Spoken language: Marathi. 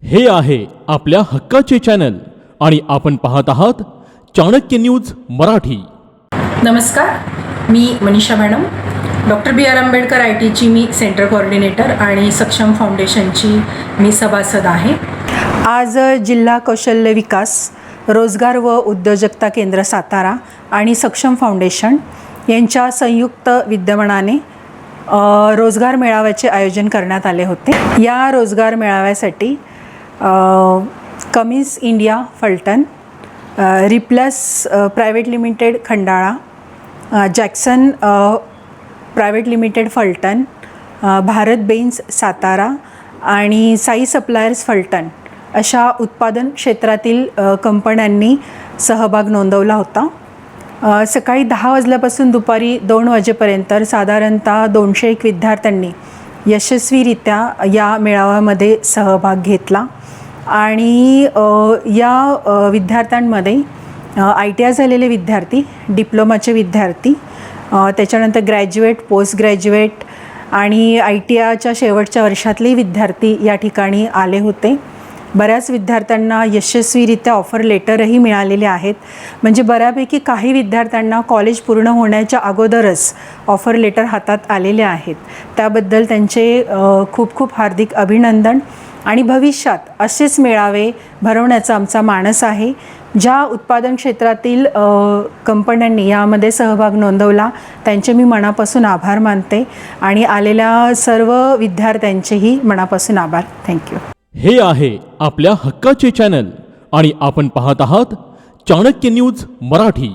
हे आहे आपल्या हक्काचे चॅनल आणि आपण पाहत आहात चाणक्य न्यूज मराठी। नमस्कार, मी मनीषा मॅडम, डॉक्टर बी आर आंबेडकर ITची मी सेंटर कोऑर्डिनेटर आणि सक्षम फाउंडेशनची मी सभासद आहे। आज जिल्हा कौशल्य विकास, रोजगार व उद्योजकता केंद्र सातारा आणि सक्षम फाउंडेशन यांच्या संयुक्त विद्यमानाने रोजगार मेळाव्याचे आयोजन करण्यात आले होते। या रोजगार मेळाव्यासाठी कमिन्स इंडिया फलटण, रिप्लस private limited Khandala, Jackson private limited Phaltan, Bharat Benz Satara आणि साई सप्लायर्स फलटण अशा उत्पादन क्षेत्रातील कंपन्यांनी सहभाग नोंदवला होता। सकाळी 10 वाजल्यापासून दुपारी 2 वाजेपर्यंत साधारणतः 201 विद्यार्थ्यांनी यशस्वीरित्या या मेळाव्यामध्ये सहभाग घेतला आणि या विद्यार्थ्यांमध्ये ITI झालेले विद्यार्थी, डिप्लोमाचे विद्यार्थी, त्याच्यानंतर ग्रॅज्युएट, पोस्ट ग्रॅज्युएट आणि ITIच्या शेवटच्या वर्षातले विद्यार्थी या ठिकाणी आले होते। बऱ्याच विद्यार्थ्यांना यशस्वीरित्या ऑफर लेटरही मिळालेले आहेत। म्हणजे बऱ्यापैकी काही विद्यार्थ्यांना कॉलेज पूर्ण होण्याच्या अगोदरच ऑफर लेटर हातात आलेले आहेत। त्याबद्दल त्यांचे खूप खूप हार्दिक अभिनंदन आणि भविष्यात असेच मेळावे भरवण्याचा आमचा मानस आहे। ज्या उत्पादन क्षेत्रातील कंपन्यांनी यामध्ये सहभाग नोंदवला त्यांचे मी मनापासून आभार मानते आणि आलेल्या सर्व विद्यार्थ्यांचेही मनापासून आभार। थँक्यू। हे आहे आपल्या हक्काचे चॅनल आणि आपण पाहत आहात चाणक्य न्यूज मराठी।